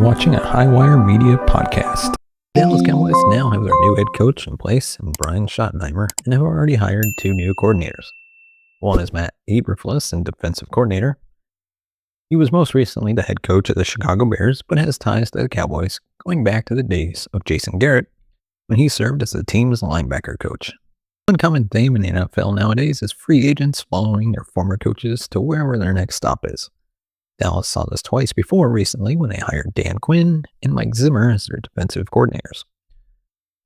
watching a Highwire Media podcast. Dallas Cowboys now have their new head coach in place in Brian Schottenheimer and have already hired two new coordinators. One is Matt Eberflus, and defensive coordinator. He was most recently the head coach of the Chicago Bears, but has ties to the Cowboys going back to the days of Jason Garrett when he served as the team's linebacker coach. One common theme in the NFL nowadays is free agents following their former coaches to wherever their next stop is. Dallas saw this twice before recently when they hired Dan Quinn and Mike Zimmer as their defensive coordinators.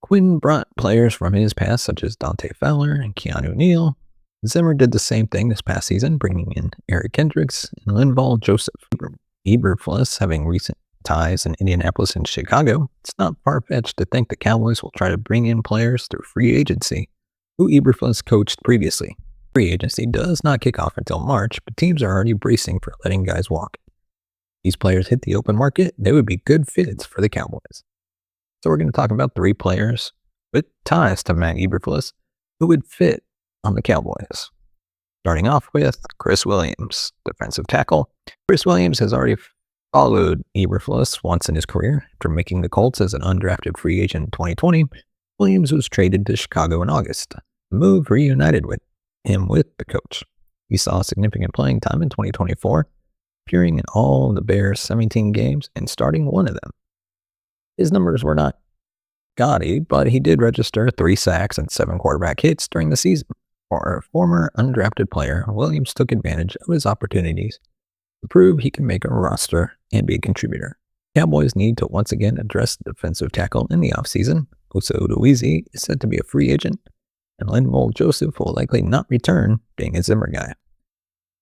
Quinn brought players from his past such as Dante Fowler and Keanu Neal. Zimmer did the same thing this past season, bringing in Eric Kendricks and Linval Joseph. Eberflus having recent ties in Indianapolis and Chicago, it's not far-fetched to think the Cowboys will try to bring in players through free agency who Eberflus coached previously. Free agency does not kick off until March, but teams are already bracing for letting guys walk. These players hit the open market, they would be good fits for the Cowboys. So we're going to talk about three players with ties to Matt Eberflus who would fit on the Cowboys. Starting off with Chris Williams, defensive tackle. Chris Williams has already followed Eberflus once in his career. After making the Colts as an undrafted free agent in 2020, Williams was traded to Chicago in August. The move reunited with him with the coach. He saw significant playing time in 2024, appearing in all of the Bears' 17 games and starting one of them. His numbers were not gaudy, but he did register 3 sacks and 7 quarterback hits during the season. For a former undrafted player, Williams took advantage of his opportunities to prove he can make a roster and be a contributor. Cowboys need to once again address the defensive tackle in the offseason. Osa Odorizzi is said to be a free agent, and Linval Joseph will likely not return, being a Zimmer guy. If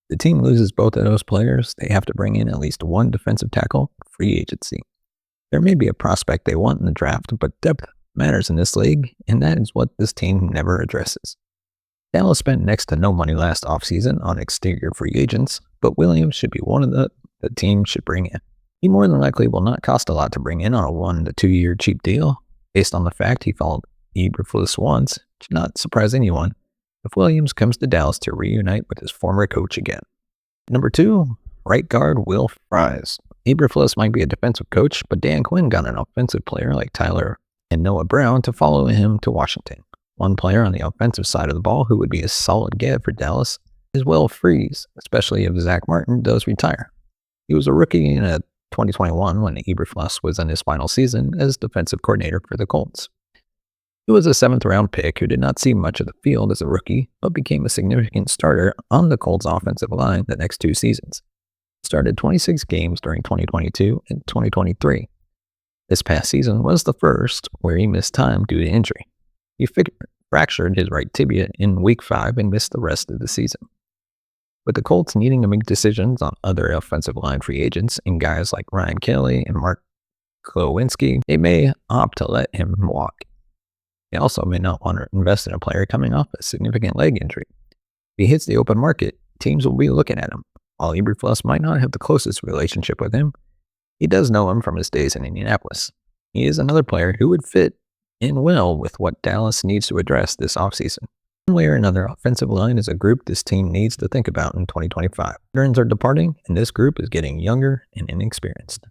the team loses both of those players, they have to bring in at least one defensive tackle for free agency. There may be a prospect they want in the draft, but depth matters in this league, and that is what this team never addresses. Dallas spent next to no money last offseason on exterior free agents, but Williams should be one of the team should bring in. He more than likely will not cost a lot to bring in on a 1 to 2 year cheap deal, based on the fact he followed Eberflus once. It should not surprise anyone if Williams comes to Dallas to reunite with his former coach again. Number 2, right guard Will Fries. Eberflus might be a defensive coach, but Dan Quinn got an offensive player like Tyler and Noah Brown to follow him to Washington. One player on the offensive side of the ball who would be a solid get for Dallas is Will Fries, especially if Zach Martin does retire. He was a rookie in 2021 when Eberflus was in his final season as defensive coordinator for the Colts. He was a 7th-round pick who did not see much of the field as a rookie, but became a significant starter on the Colts' offensive line the next 2 seasons. He started 26 games during 2022 and 2023. This past season was the first where he missed time due to injury. He fractured his right tibia in Week 5 and missed the rest of the season. With the Colts needing to make decisions on other offensive line free agents and guys like Ryan Kelly and Mark Glowinski, they may opt to let him walk. They also may not want to invest in a player coming off a significant leg injury. If he hits the open market, teams will be looking at him. While Eberflus might not have the closest relationship with him, he does know him from his days in Indianapolis. He is another player who would fit in well with what Dallas needs to address this offseason. One way or another, offensive line is a group this team needs to think about in 2025. Veterans are departing, and this group is getting younger and inexperienced.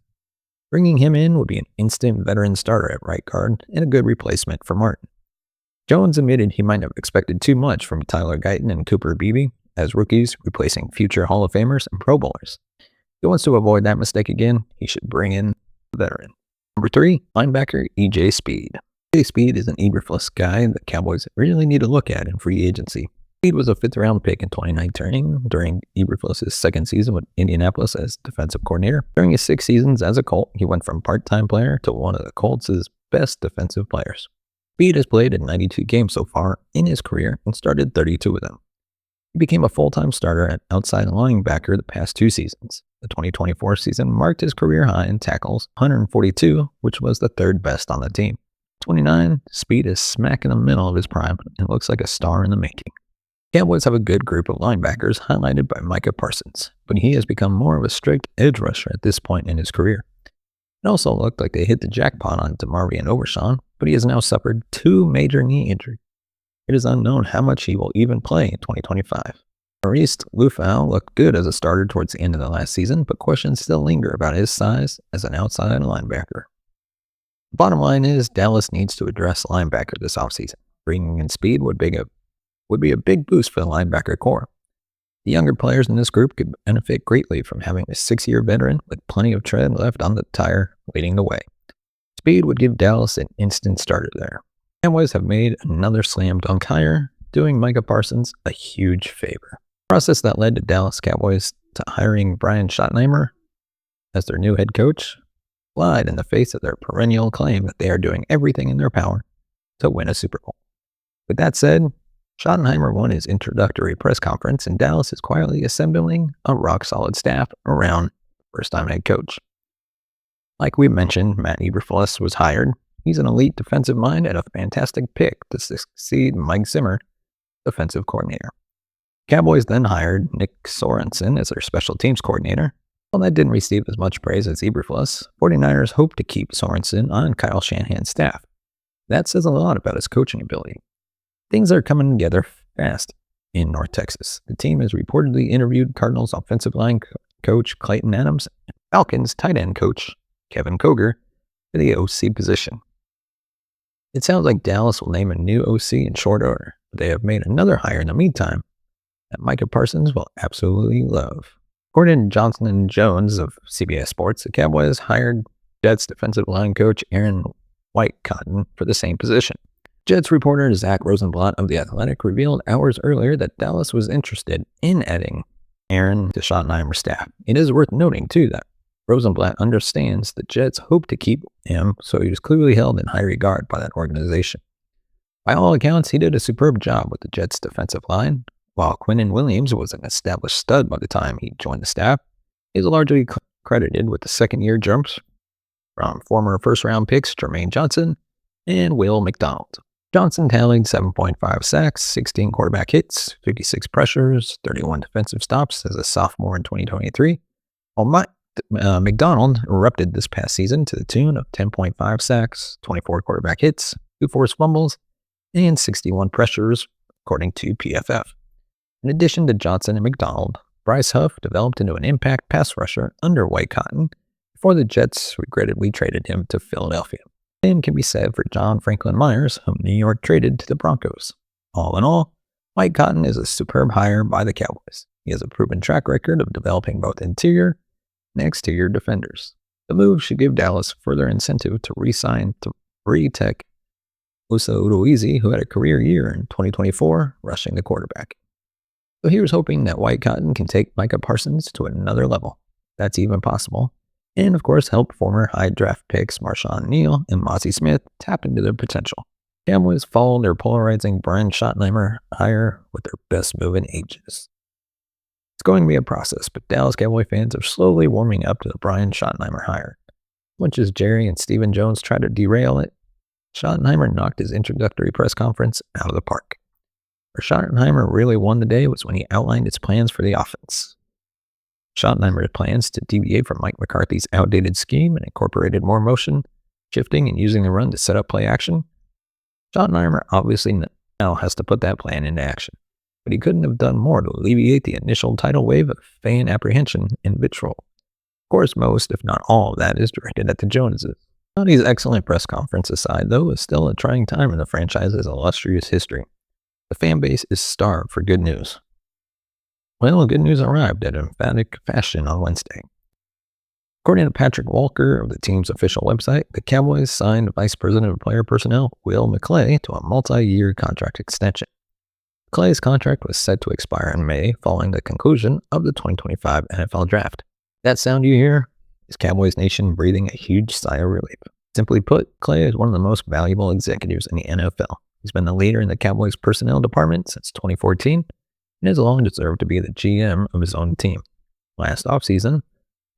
Bringing him in would be an instant veteran starter at right guard and a good replacement for Martin. Jones admitted he might have expected too much from Tyler Guyton and Cooper Beebe as rookies replacing future Hall of Famers and Pro Bowlers. If he wants to avoid that mistake again, he should bring in a veteran. Number 3, linebacker E.J. Speed. E.J. Speed is an Eberflus guy that Cowboys really need to look at in free agency. Speed was a 5th-round pick in 2019 during Eberflus' 2nd season with Indianapolis as defensive coordinator. During his 6 seasons as a Colt, he went from part-time player to one of the Colts' best defensive players. Speed has played in 92 games so far in his career and started 32 of them. He became a full-time starter at outside linebacker the past 2 seasons. The 2024 season marked his career high in tackles, 142, which was the 3rd best on the team. 29, Speed is smack in the middle of his prime and looks like a star in the making. Cowboys have a good group of linebackers highlighted by Micah Parsons, but he has become more of a strict edge rusher at this point in his career. It also looked like they hit the jackpot on DeMarvion Overshawn, but he has now suffered 2 major knee injuries. It is unknown how much he will even play in 2025. Maurice Lufau looked good as a starter towards the end of the last season, but questions still linger about his size as an outside linebacker. The bottom line is Dallas needs to address linebacker this offseason. Bringing in speed would be a big boost for the linebacker core. The younger players in this group could benefit greatly from having a 6-year veteran with plenty of tread left on the tire leading the way. Speed would give Dallas an instant starter there. Cowboys have made another slam dunk hire, doing Micah Parsons a huge favor. The process that led to Dallas Cowboys to hiring Brian Schottenheimer as their new head coach lied in the face of their perennial claim that they are doing everything in their power to win a Super Bowl. With that said, Schottenheimer won his introductory press conference, and Dallas is quietly assembling a rock-solid staff around first-time head coach. Like we mentioned, Matt Eberflus was hired. He's an elite defensive mind and a fantastic pick to succeed Mike Zimmer, defensive coordinator. Cowboys then hired Nick Sorensen as their special teams coordinator. While that didn't receive as much praise as Eberflus, 49ers hope to keep Sorensen on Kyle Shanahan's staff. That says a lot about his coaching ability. Things are coming together fast in North Texas. The team has reportedly interviewed Cardinals offensive line coach Clayton Adams and Falcons tight end coach Kevin Koger for the OC position. It sounds like Dallas will name a new OC in short order, but they have made another hire in the meantime that Micah Parsons will absolutely love. According to Johnson and Jones of CBS Sports, the Cowboys hired Jets defensive line coach Aaron Whitecotton for the same position. Jets reporter Zach Rosenblatt of The Athletic revealed hours earlier that Dallas was interested in adding Aaron to Schottenheimer's staff. It is worth noting, too, that Rosenblatt understands the Jets hope to keep him, so he was clearly held in high regard by that organization. By all accounts, he did a superb job with the Jets' defensive line. While Quinnen Williams was an established stud by the time he joined the staff, he is largely credited with the second-year jumps from former first-round picks Jermaine Johnson and Will McDonald. Johnson tallied 7.5 sacks, 16 quarterback hits, 56 pressures, 31 defensive stops as a sophomore in 2023, while McDonald erupted this past season to the tune of 10.5 sacks, 24 quarterback hits, 2 forced fumbles, and 61 pressures, according to PFF. In addition to Johnson and McDonald, Bryce Huff developed into an impact pass rusher under Whitecotton before the Jets regrettably traded him to Philadelphia. Same can be said for John Franklin Myers, whom New York traded to the Broncos. All in all, Whitecotton is a superb hire by the Cowboys. He has a proven track record of developing both interior and exterior defenders. The move should give Dallas further incentive to re-sign Tech Usa Udoizi, who had a career year in 2024 rushing the quarterback. So here's hoping that Whitecotton can take Micah Parsons to another level. That's even possible. And of course, help former high draft picks Marshawn Neal and Mozzie Smith tap into their potential. Cowboys followed their polarizing Brian Schottenheimer hire with their best move in ages. It's going to be a process, but Dallas Cowboy fans are slowly warming up to the Brian Schottenheimer hire. Much as Jerry and Stephen Jones tried to derail it, Schottenheimer knocked his introductory press conference out of the park. Where Schottenheimer really won the day was when he outlined his plans for the offense. Schottenheimer's plans to deviate from Mike McCarthy's outdated scheme and incorporated more motion, shifting, and using the run to set up play action. Schottenheimer obviously now has to put that plan into action, but he couldn't have done more to alleviate the initial tidal wave of fan apprehension and vitriol. Of course, most, if not all, of that is directed at the Joneses. Johnny's excellent press conference aside, though, is still a trying time in the franchise's illustrious history. The fan base is starved for good news. Well, good news arrived in emphatic fashion on Wednesday. According to Patrick Walker of the team's official website, the Cowboys signed Vice President of Player Personnel Will McClay to a multi-year contract extension. McClay's contract was set to expire in May following the conclusion of the 2025 NFL Draft. That sound you hear is Cowboys Nation breathing a huge sigh of relief. Simply put, Clay is one of the most valuable executives in the NFL. He's been the leader in the Cowboys personnel department since 2014 and has long deserved to be the GM of his own team. Last offseason,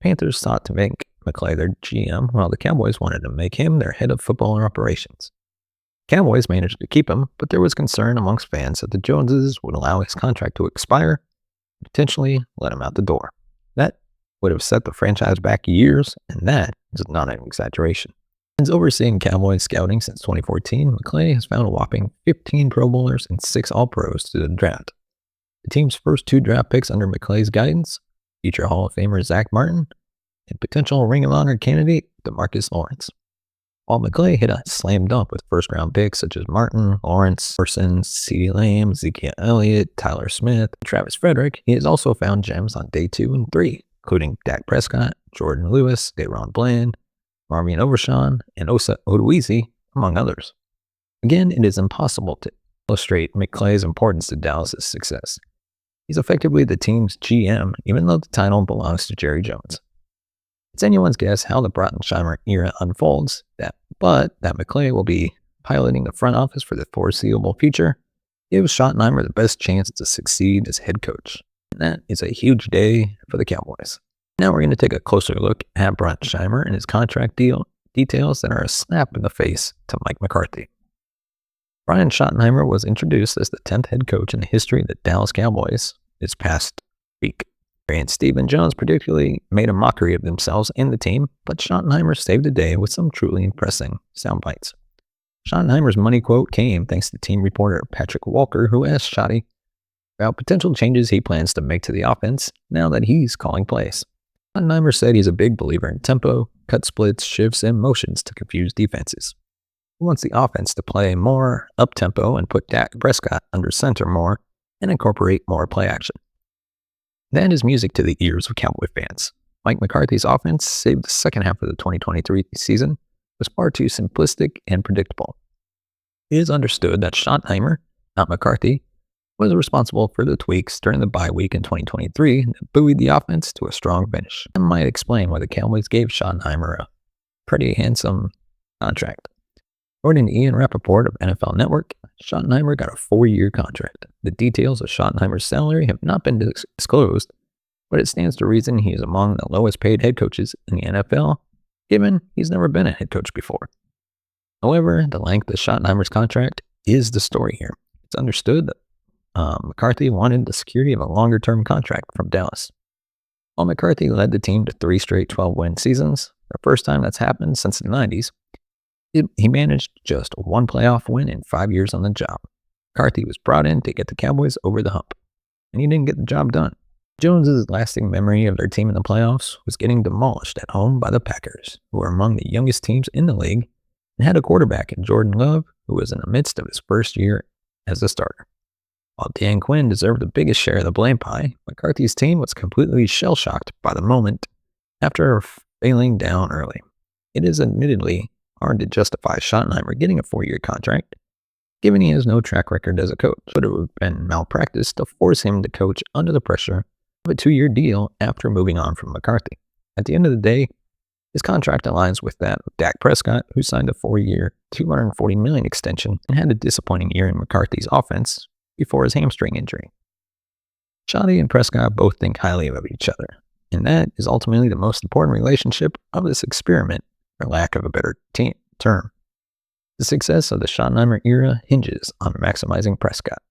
Panthers sought to make McClay their GM, while the Cowboys wanted to make him their head of football operations. Cowboys managed to keep him, but there was concern amongst fans that the Joneses would allow his contract to expire and potentially let him out the door. That would have set the franchise back years, and that is not an exaggeration. Since overseeing Cowboys scouting since 2014, McClay has found a whopping 15 Pro Bowlers and 6 All-Pros to the draft. The team's first 2 draft picks under McClay's guidance feature Hall of Famer Zach Martin and potential Ring of Honor candidate DeMarcus Lawrence. While McClay hit a slam dunk with first-round picks such as Martin, Lawrence, Parsons, CeeDee Lamb, Ezekiel Elliott, Tyler Smith, and Travis Frederick, he has also found gems on day 2 and 3, including Dak Prescott, Jordan Lewis, De'Ron Bland, Marvin Overshawn, and Osa Odorizzi, among others. Again, it is impossible to illustrate McClay's importance to Dallas' success. He's effectively the team's GM, even though the title belongs to Jerry Jones. It's anyone's guess how the Schottenheimer era unfolds, but that McClay will be piloting the front office for the foreseeable future gives Schottenheimer the best chance to succeed as head coach. And that is a huge day for the Cowboys. Now we're going to take a closer look at Schottenheimer and his contract deal details that are a slap in the face to Mike McCarthy. Brian Schottenheimer was introduced as the 10th head coach in the history of the Dallas Cowboys this past week. And Steve and Jones particularly made a mockery of themselves and the team, but Schottenheimer saved the day with some truly impressive sound bites. Schottenheimer's money quote came thanks to team reporter Patrick Walker, who asked Schotty about potential changes he plans to make to the offense now that he's calling plays. Schottenheimer said he's a big believer in tempo, cut splits, shifts, and motions to confuse defenses. He wants the offense to play more up-tempo and put Dak Prescott under center more and incorporate more play action. That is music to the ears of Cowboy fans. Mike McCarthy's offense, save the second half of the 2023 season, was far too simplistic and predictable. It is understood that Schottenheimer, not McCarthy, was responsible for the tweaks during the bye week in 2023 that buoyed the offense to a strong finish. That might explain why the Cowboys gave Schottenheimer a pretty handsome contract. According to Ian Rappaport of NFL Network, Schottenheimer got a 4-year contract. The details of Schottenheimer's salary have not been disclosed, but it stands to reason he is among the lowest paid head coaches in the NFL, given he's never been a head coach before. However, the length of Schottenheimer's contract is the story here. It's understood that McCarthy wanted the security of a longer-term contract from Dallas. While McCarthy led the team to 3 straight 12-win seasons, the first time that's happened since the 90s, he managed just 1 playoff win in 5 years on the job. McCarthy was brought in to get the Cowboys over the hump, and he didn't get the job done. Jones's lasting memory of their team in the playoffs was getting demolished at home by the Packers, who were among the youngest teams in the league and had a quarterback in Jordan Love who was in the midst of his first year as a starter. While Dan Quinn deserved the biggest share of the blame pie, McCarthy's team was completely shell-shocked by the moment after failing down early. It is admittedly hard to justify Schottenheimer getting a 4-year contract, given he has no track record as a coach, but it would have been malpractice to force him to coach under the pressure of a 2-year deal after moving on from McCarthy. At the end of the day, his contract aligns with that of Dak Prescott, who signed a 4-year, $240 million extension and had a disappointing year in McCarthy's offense before his hamstring injury. Schotty and Prescott both think highly of each other, and that is ultimately the most important relationship of this experiment, for lack of a better term. The success of the Schottenheimer era hinges on maximizing Prescott.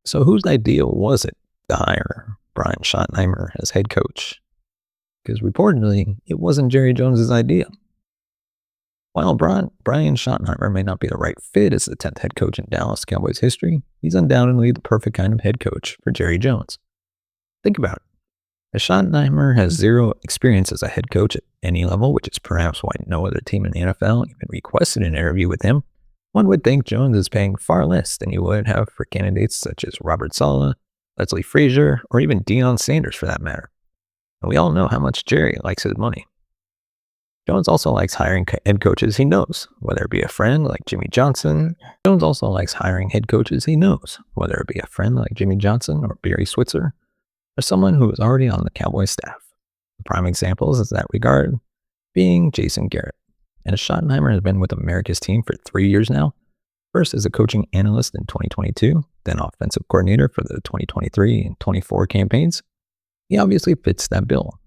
So whose idea was it to hire Brian Schottenheimer as head coach? Because reportedly, it wasn't Jerry Jones's idea. While Brian Schottenheimer may not be the right fit as the 10th head coach in Dallas Cowboys history, he's undoubtedly the perfect kind of head coach for Jerry Jones. Think about it. As Schottenheimer has 0 experience as a head coach at any level, which is perhaps why no other team in the NFL even requested an interview with him, one would think Jones is paying far less than you would have for candidates such as Robert Saleh, Leslie Frazier, or even Deion Sanders for that matter. And we all know how much Jerry likes his money. Jones also likes hiring head coaches he knows, whether it be a friend like Jimmy Johnson. Jones also likes hiring head coaches he knows, whether it be a friend like Jimmy Johnson or Barry Switzer, or someone who is already on the Cowboys staff. The prime examples in that regard being Jason Garrett. And as Schottenheimer has been with America's team for 3 years now, first as a coaching analyst in 2022, then offensive coordinator for the 2023 and 24 campaigns, he obviously fits that bill.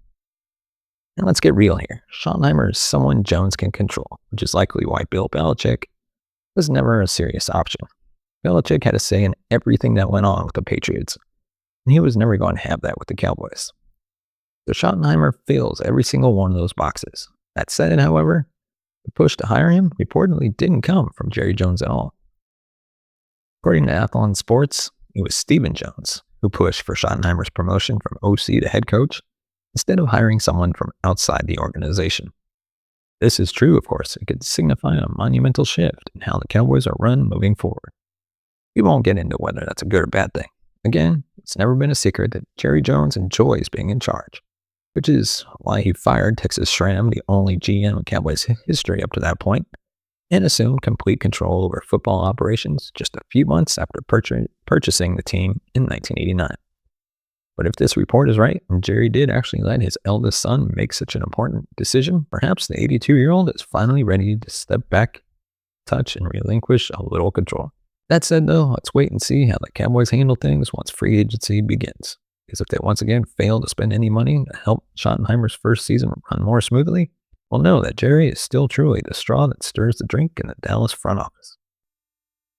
And let's get real here. Schottenheimer is someone Jones can control, which is likely why Bill Belichick was never a serious option. Belichick had a say in everything that went on with the Patriots, and he was never going to have that with the Cowboys. So Schottenheimer fills every single one of those boxes. That said, however, the push to hire him reportedly didn't come from Jerry Jones at all. According to Athlon Sports, it was Stephen Jones, who pushed for Schottenheimer's promotion from OC to head coach instead of hiring someone from outside the organization. This is true, of course. It could signify a monumental shift in how the Cowboys are run moving forward. We won't get into whether that's a good or bad thing. Again, it's never been a secret that Jerry Jones enjoys being in charge, which is why he fired Texas Schramm, the only GM in Cowboys history up to that point, and assumed complete control over football operations just a few months after purchasing the team in 1989. But if this report is right, and Jerry did actually let his eldest son make such an important decision, perhaps the 82-year-old is finally ready to step back, touch, and relinquish a little control. That said, though, let's wait and see how the Cowboys handle things once free agency begins. Because if they once again fail to spend any money to help Schottenheimer's first season run more smoothly, we'll know that Jerry is still truly the straw that stirs the drink in the Dallas front office.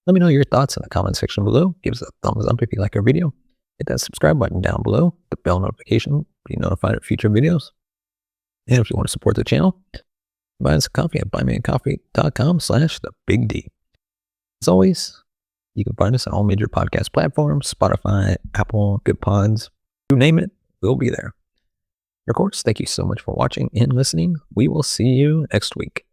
Let me know your thoughts in the comment section below. Give us a thumbs up if you like our video. Hit that subscribe button down below, the bell notification to be notified of future videos. And if you want to support the channel, buy us a coffee at buymeacoffee.com/thebigd. As always, you can find us on all major podcast platforms, Spotify, Apple, Good Pods, you name it, we'll be there. Of course, thank you so much for watching and listening. We will see you next week.